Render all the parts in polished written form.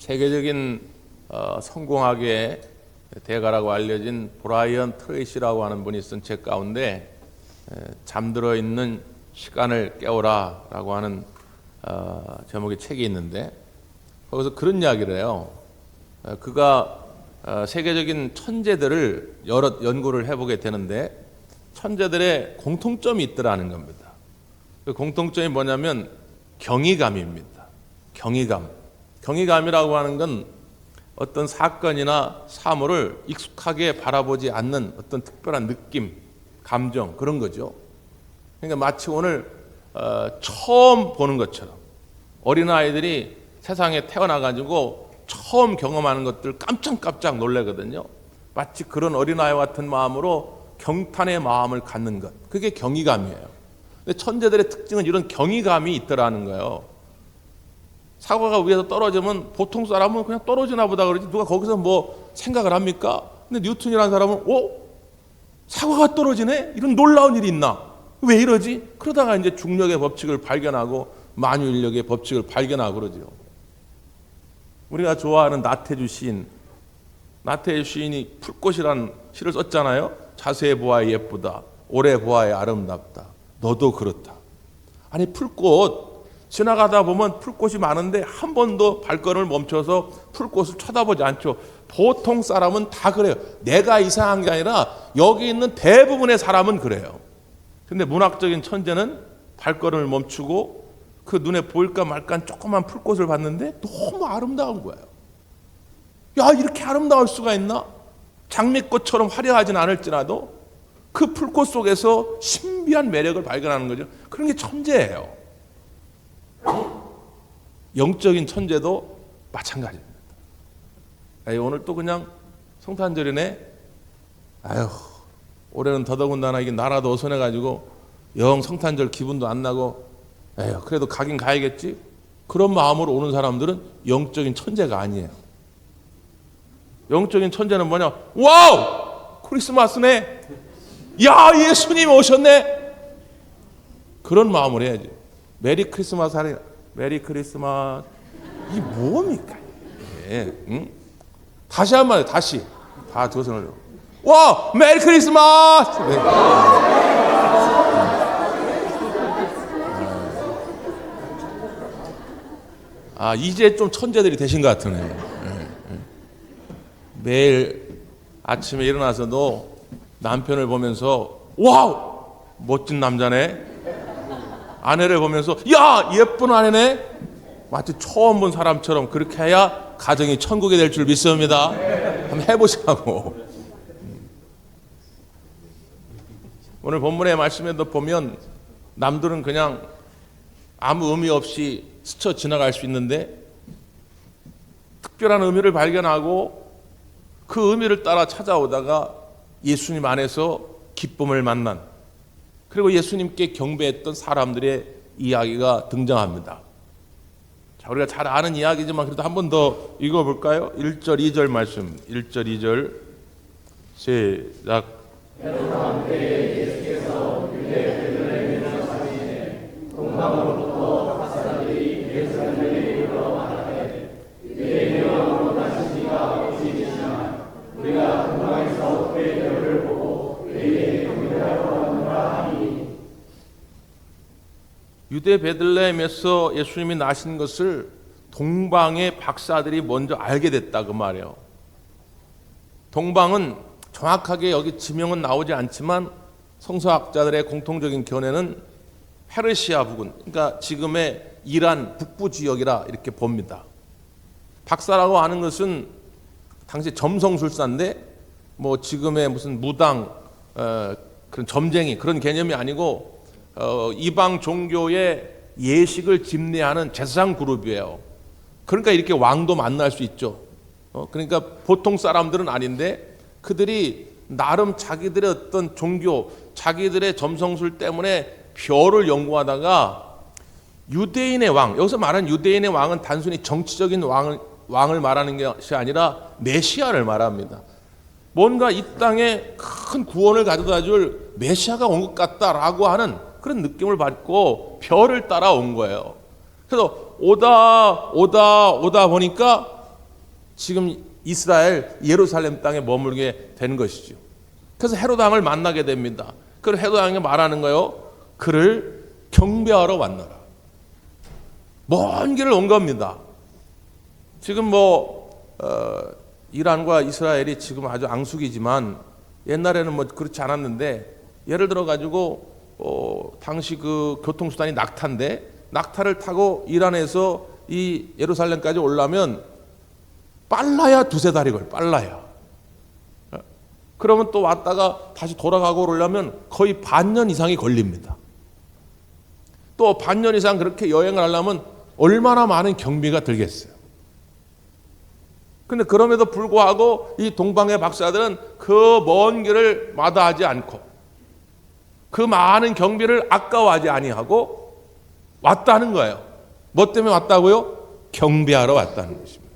세계적인 성공학의 대가라고 알려진 브라이언 트레이시라고 하는 분이 쓴 책 가운데 잠들어 있는 시간을 깨워라 라고 하는 제목의 책이 있는데, 거기서 그런 이야기를 해요. 그가 세계적인 천재들을 여러 연구를 해보게 되는데 천재들의 공통점이 있더라는 겁니다. 그 공통점이 뭐냐면 경이감입니다. 경이감이라고 하는 건 어떤 사건이나 사물을 익숙하게 바라보지 않는 어떤 특별한 느낌, 감정, 그런 거죠. 그러니까 마치 오늘 처음 보는 것처럼 어린아이들이 세상에 태어나가지고 처음 경험하는 것들 깜짝깜짝 놀라거든요. 마치 그런 어린아이와 같은 마음으로 경탄의 마음을 갖는 것, 그게 경이감이에요. 근데 천재들의 특징은 이런 경이감이 있더라는 거예요. 사과가 위에서 떨어지면 보통 사람은 그냥 떨어지나 보다 그러지 누가 거기서 뭐 생각을 합니까? 근데 뉴턴이라는 사람은 사과가 떨어지네? 이런 놀라운 일이 있나? 왜 이러지? 그러다가 이제 중력의 법칙을 발견하고 만유인력의 법칙을 발견하고 그러죠. 우리가 좋아하는 나태주 시인이 풀꽃이라는 시를 썼잖아요. 자세히 보아야 예쁘다, 오래 보아야 아름답다, 너도 그렇다. 아니, 풀꽃 지나가다 보면 풀꽃이 많은데 한 번도 발걸음을 멈춰서 풀꽃을 쳐다보지 않죠. 보통 사람은 다 그래요. 내가 이상한 게 아니라 여기 있는 대부분의 사람은 그래요. 근데 문학적인 천재는 발걸음을 멈추고 그 눈에 보일까 말까 조그만 풀꽃을 봤는데 너무 아름다운 거예요. 야, 이렇게 아름다울 수가 있나? 장미꽃처럼 화려하진 않을지라도 그 풀꽃 속에서 신비한 매력을 발견하는 거죠. 그런 게 천재예요. 영적인 천재도 마찬가지입니다. 오늘 또 그냥 성탄절이네. 올해는 더더군다나 이게 나라도 어선해가지고 영 성탄절 기분도 안 나고, 그래도 가긴 가야겠지. 그런 마음으로 오는 사람들은 영적인 천재가 아니에요. 영적인 천재는 뭐냐? 와우! 크리스마스네. 야, 예수님 오셨네. 그런 마음을 해야지. 메리 크리스마스 하래. 메리 크리스마스. 이게 뭡니까? 응? 다시 한 번, 다시. 다 두 손을. 와! 메리 크리스마스! 네. 이제 좀 천재들이 되신 것 같으네. 매일 아침에 일어나서도 남편을 보면서 와우! 멋진 남자네. 아내를 보면서 야, 예쁜 아내네. 마치 처음 본 사람처럼 그렇게 해야 가정이 천국이 될 줄 믿습니다. 한번 해보시라고. 오늘 본문의 말씀에도 보면 남들은 그냥 아무 의미 없이 스쳐 지나갈 수 있는데 특별한 의미를 발견하고 그 의미를 따라 찾아오다가 예수님 안에서 기쁨을 만난, 그리고 예수님께 경배했던 사람들의 이야기가 등장합니다. 자, 우리가 잘 아는 이야기지만 그래도 한 번 더 읽어볼까요? 1절 2절 말씀. 1절 2절 시작. 예수께서 유대 가시되 동방으로부터 박사들이 예루살렘에 이르러 말하되 유대인의 왕으로 나시니가 오시지만 우리가 동방에서 그의 별을 보고 그에게 경배하러 왔노라 하니. 유대 베들레헴에서 예수님이 나신 것을 동방의 박사들이 먼저 알게 됐다, 그 말이에요. 동방은 정확하게 여기 지명은 나오지 않지만 성서학자들의 공통적인 견해는 페르시아 부근, 그러니까 지금의 이란 북부 지역이라 이렇게 봅니다. 박사라고 하는 것은 당시 점성술사인데 뭐 지금의 무슨 무당, 그런 점쟁이 그런 개념이 아니고 이방 종교의 예식을 집례하는 제사장 그룹이에요. 그러니까 이렇게 왕도 만날 수 있죠. 그러니까 보통 사람들은 아닌데 그들이 나름 자기들의 어떤 종교, 자기들의 점성술 때문에 별을 연구하다가 유대인의 왕, 여기서 말하는 유대인의 왕은 단순히 정치적인 왕을 말하는 것이 아니라 메시아를 말합니다. 뭔가 이 땅에 큰 구원을 가져다 줄 메시아가 온 것 같다라고 하는 그런 느낌을 받고 별을 따라온 거예요. 그래서 오다 보니까 지금 이스라엘 예루살렘 땅에 머물게 된 것이죠. 그래서 헤롯 왕을 만나게 됩니다. 그리고 헤롯 왕이 말하는 거요. 그를 경배하러 왔노라. 먼 길을 온 겁니다. 지금 이란과 이스라엘이 지금 아주 앙숙이지만 옛날에는 그렇지 않았는데, 예를 들어 가지고 당시 그 교통수단이 낙타인데, 낙타를 타고 이란에서 이 예루살렘까지 오려면 빨라야 두세 달이 걸려. 빨라야. 그러면 또 왔다가 다시 돌아가고 오려면 거의 반년 이상이 걸립니다. 또 반년 이상 그렇게 여행을 하려면 얼마나 많은 경비가 들겠어요. 근데 그럼에도 불구하고 이 동방의 박사들은 그 먼 길을 마다하지 않고 그 많은 경비를 아까워하지 아니하고 왔다는 거예요. 뭐 때문에 왔다고요? 경배하러 왔다는 것입니다.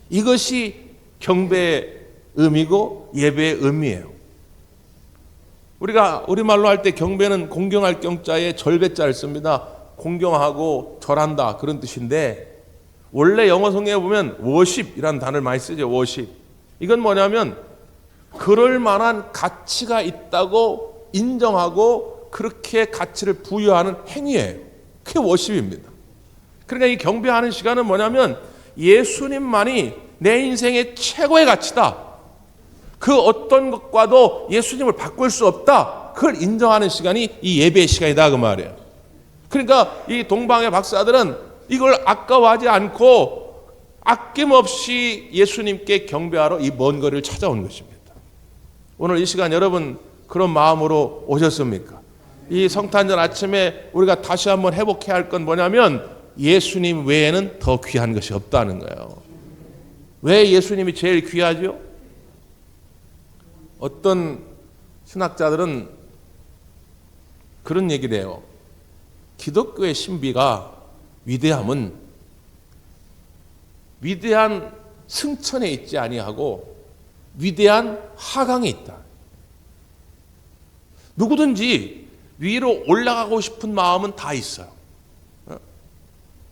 이것이 경배의 의미고 예배의 의미예요. 우리가 우리말로 할 때 경배는 공경할 경자에 절배자를 씁니다. 공경하고 절한다 그런 뜻인데, 원래 영어 성경에 보면 worship이라는 단어를 많이 쓰죠. worship. 이건 뭐냐면 그럴 만한 가치가 있다고 인정하고 그렇게 가치를 부여하는 행위예요. 그게 worship입니다. 그러니까 이 경배하는 시간은 뭐냐면 예수님만이 내 인생의 최고의 가치다. 그 어떤 것과도 예수님을 바꿀 수 없다. 그걸 인정하는 시간이 이 예배의 시간이다 그 말이에요. 그러니까 이 동방의 박사들은 이걸 아까워하지 않고 아낌없이 예수님께 경배하러 이 먼 거리를 찾아온 것입니다. 오늘 이 시간 여러분 그런 마음으로 오셨습니까? 이 성탄절 아침에 우리가 다시 한번 회복해야 할 건 뭐냐면 예수님 외에는 더 귀한 것이 없다는 거예요. 왜 예수님이 제일 귀하죠? 어떤 신학자들은 그런 얘기를 해요. 기독교의 신비가 위대함은 위대한 승천에 있지 아니하고 위대한 하강에 있다. 누구든지 위로 올라가고 싶은 마음은 다 있어요.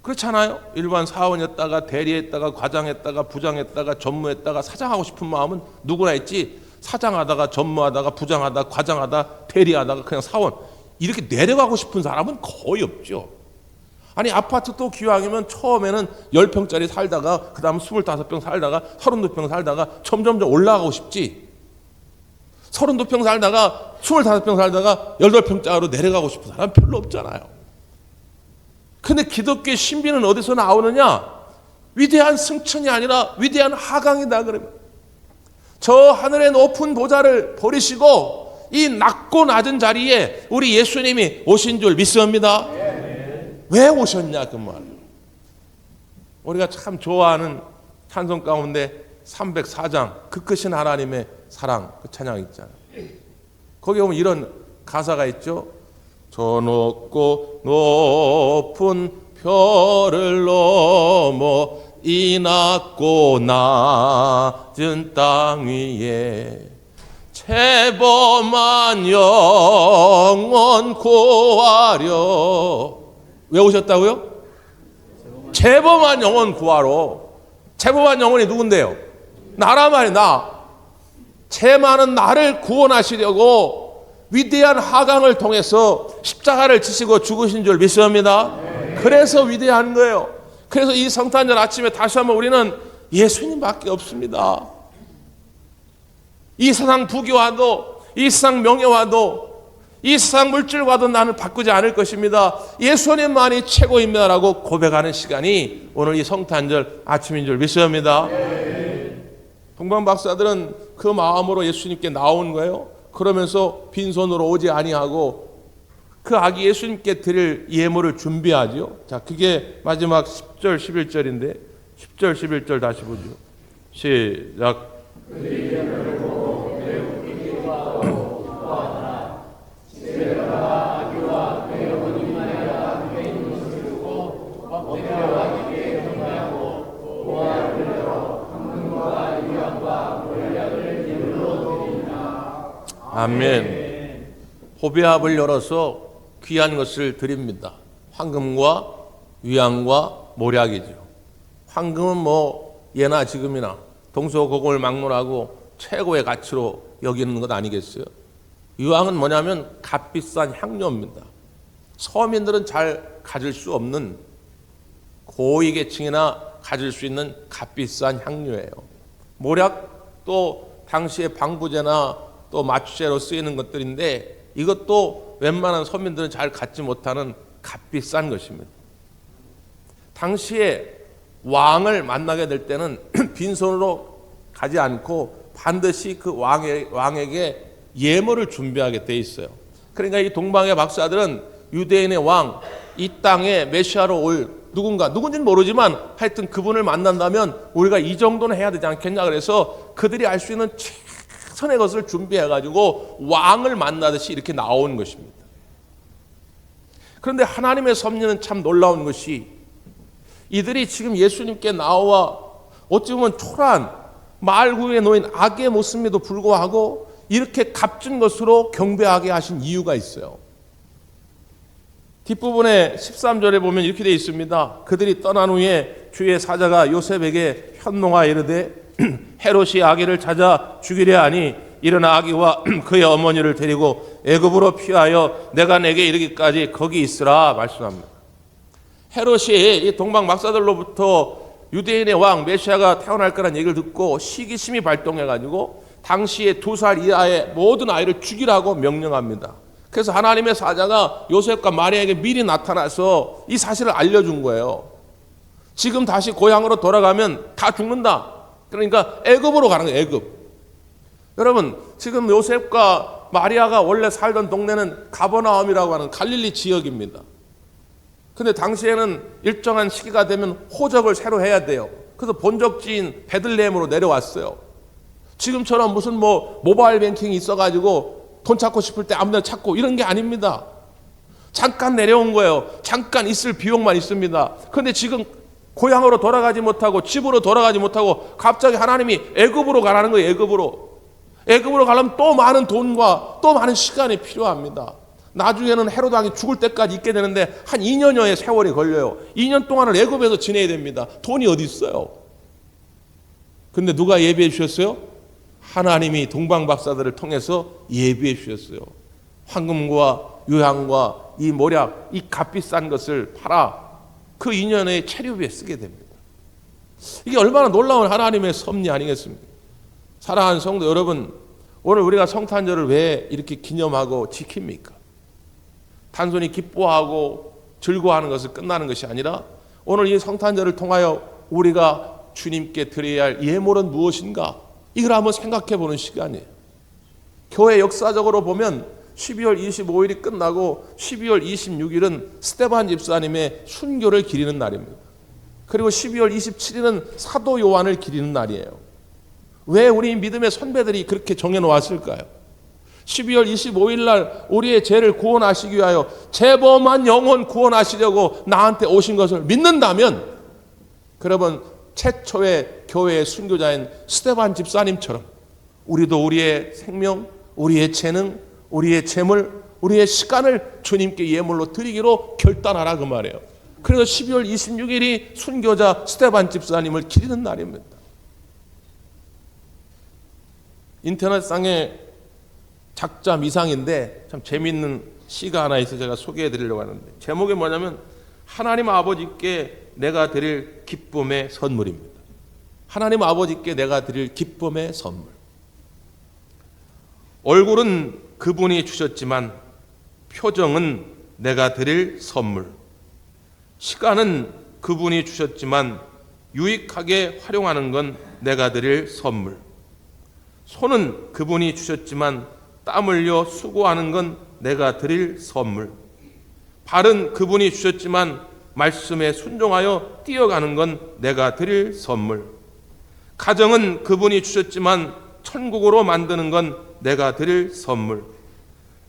그렇잖아요. 일반 사원이었다가 대리했다가 과장했다가 부장했다가 전무했다가 사장하고 싶은 마음은 누구나 있지. 사장하다가 전무하다가 부장하다가 과장하다가 대리하다가 그냥 사원 이렇게 내려가고 싶은 사람은 거의 없죠. 아니 아파트도 기왕이면 처음에는 10평짜리 살다가 그 다음 25평 살다가 32평 살다가 점점점 올라가고 싶지. 32평 살다가 25평 살다가 18평짜리로 내려가고 싶은 사람 별로 없잖아요. 근데 기독교의 신비는 어디서 나오느냐? 위대한 승천이 아니라 위대한 하강이다 그러면. 저 하늘의 높은 보좌를 버리시고 이 낮고 낮은 자리에 우리 예수님이 오신 줄 믿습니다. 왜 오셨냐 그 말. 우리가 참 좋아하는 찬송 가운데 304장 그 크신 하나님의 사랑 그 찬양 있잖아요. 거기 보면 이런 가사가 있죠. 저 높고 높은 별을 넘어 이 낮고 낮은 땅 위에 재범한 영원 구하려. 왜 오셨다고요? 재범한 영혼 구하러. 재범한 영혼이 누군데요? 나란 말이야. 나. 죄 많은 나를 구원하시려고 위대한 하강을 통해서 십자가를 지시고 죽으신 줄 믿습니다. 그래서 위대한 거예요. 그래서 이 성탄절 아침에 다시 한번 우리는 예수님밖에 없습니다. 이 세상 부귀와도 이 세상 명예와도 이 세상 물질과도 나는 바꾸지 않을 것입니다. 예수님만이 최고입니다라고 고백하는 시간이 오늘 이 성탄절 아침인 줄 믿습니다. 동방 박사들은 그 마음으로 예수님께 나온 거예요. 그러면서 빈손으로 오지 아니하고 그 아기 예수님께 드릴 예물을 준비하죠. 자, 그게 마지막 10절 11절인데 10절 11절 다시 보죠. 시작. 아멘. 호배합을 열어서 귀한 것을 드립니다. 황금과 위안과 모략이죠. 황금은 예나 지금이나 동서고금을 막론하고 최고의 가치로 여기는 것 아니겠어요? 유황은 뭐냐면 값비싼 향료입니다. 서민들은 잘 가질 수 없는 고위 계층이나 가질 수 있는 값비싼 향료예요. 모략 또 당시의 방부제나 또 마취제로 쓰이는 것들인데 이것도 웬만한 서민들은 잘 갖지 못하는 값비싼 것입니다. 당시에 왕을 만나게 될 때는 빈손으로 가지 않고 반드시 그 왕에게 예물을 준비하게 돼 있어요. 그러니까 이 동방의 박사들은 유대인의 왕, 이 땅에 메시아로 올 누군지는 모르지만 하여튼 그분을 만난다면 우리가 이 정도는 해야 되지 않겠냐 그래서 그들이 알 수 있는 최선의 것을 준비해가지고 왕을 만나듯이 이렇게 나오는 것입니다. 그런데 하나님의 섭리는 참 놀라운 것이 이들이 지금 예수님께 나와 어찌 보면 초라한 말구에 놓인 악의 모습에도 불구하고 이렇게 값진 것으로 경배하게 하신 이유가 있어요. 뒷부분에 13절에 보면 이렇게 되어 있습니다. 그들이 떠난 후에 주의 사자가 요셉에게 현몽하여 이르되 헤롯이 아기를 찾아 죽이려 하니 일어나 아기와 그의 어머니를 데리고 애굽으로 피하여 내가 내게 이르기까지 거기 있으라 말씀합니다. 헤롯이 이 동방 박사들로부터 유대인의 왕 메시아가 태어날 거란 얘기를 듣고 시기심이 발동해가지고 당시에 2살 이하의 모든 아이를 죽이라고 명령합니다. 그래서 하나님의 사자가 요셉과 마리아에게 미리 나타나서 이 사실을 알려준 거예요. 지금 다시 고향으로 돌아가면 다 죽는다. 그러니까 애굽으로 가는 거예요. 애굽. 여러분 지금 요셉과 마리아가 원래 살던 동네는 가버나움이라고 하는 갈릴리 지역입니다. 근데 당시에는 일정한 시기가 되면 호적을 새로 해야 돼요. 그래서 본적지인 베들레헴으로 내려왔어요. 지금처럼 무슨 모바일 뱅킹이 있어가지고 돈 찾고 싶을 때 아무데나 찾고 이런 게 아닙니다. 잠깐 내려온 거예요. 잠깐 있을 비용만 있습니다. 그런데 지금 고향으로 돌아가지 못하고 집으로 돌아가지 못하고 갑자기 하나님이 애굽으로 가라는 거예요. 애굽으로 가려면 또 많은 돈과 또 많은 시간이 필요합니다. 나중에는 헤롯 왕이 죽을 때까지 있게 되는데 한 2년여의 세월이 걸려요. 2년 동안을 애굽에서 지내야 됩니다. 돈이 어디 있어요? 근데 누가 예비해 주셨어요? 하나님이 동방 박사들을 통해서 예비해 주셨어요. 황금과 유향과 이 모략, 이 값비싼 것을 팔아 그 2년의 체류비에 쓰게 됩니다. 이게 얼마나 놀라운 하나님의 섭리 아니겠습니까? 사랑하는 성도 여러분, 오늘 우리가 성탄절을 왜 이렇게 기념하고 지킵니까? 단순히 기뻐하고 즐거워하는 것을 끝나는 것이 아니라 오늘 이 성탄절을 통하여 우리가 주님께 드려야 할 예물은 무엇인가? 이걸 한번 생각해 보는 시간이에요. 교회 역사적으로 보면 12월 25일이 끝나고 12월 26일은 스데반 집사님의 순교를 기리는 날입니다. 그리고 12월 27일은 사도 요한을 기리는 날이에요. 왜 우리 믿음의 선배들이 그렇게 정해놓았을까요? 12월 25일 날 우리의 죄를 구원하시기 위하여 재범한 영혼 구원하시려고 나한테 오신 것을 믿는다면 그러면 최초의 교회의 순교자인 스데반 집사님처럼 우리도 우리의 생명, 우리의 재능, 우리의 재물, 우리의 시간을 주님께 예물로 드리기로 결단하라 그 말이에요. 그래서 12월 26일이 순교자 스데반 집사님을 기리는 날입니다. 인터넷상에 작자 미상인데 참 재미있는 시가 하나 있어서 제가 소개해 드리려고 하는데 제목이 뭐냐면 하나님 아버지께 내가 드릴 기쁨의 선물입니다. 하나님 아버지께 내가 드릴 기쁨의 선물. 얼굴은 그분이 주셨지만 표정은 내가 드릴 선물. 시간은 그분이 주셨지만 유익하게 활용하는 건 내가 드릴 선물. 손은 그분이 주셨지만 땀 흘려 수고하는 건 내가 드릴 선물. 발은 그분이 주셨지만 말씀에 순종하여 뛰어가는 건 내가 드릴 선물. 가정은 그분이 주셨지만 천국으로 만드는 건 내가 드릴 선물.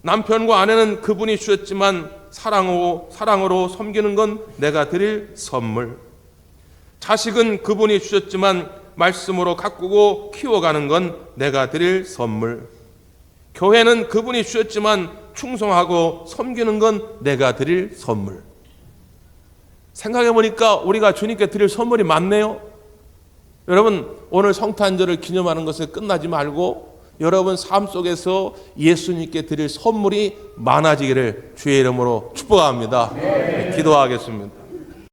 남편과 아내는 그분이 주셨지만 사랑으로 섬기는 건 내가 드릴 선물. 자식은 그분이 주셨지만 말씀으로 가꾸고 키워가는 건 내가 드릴 선물. 교회는 그분이 주셨지만 충성하고 섬기는 건 내가 드릴 선물. 생각해 보니까 우리가 주님께 드릴 선물이 많네요. 여러분 오늘 성탄절을 기념하는 것에 끝나지 말고 여러분 삶 속에서 예수님께 드릴 선물이 많아지기를 주의 이름으로 축복합니다. 네, 기도하겠습니다.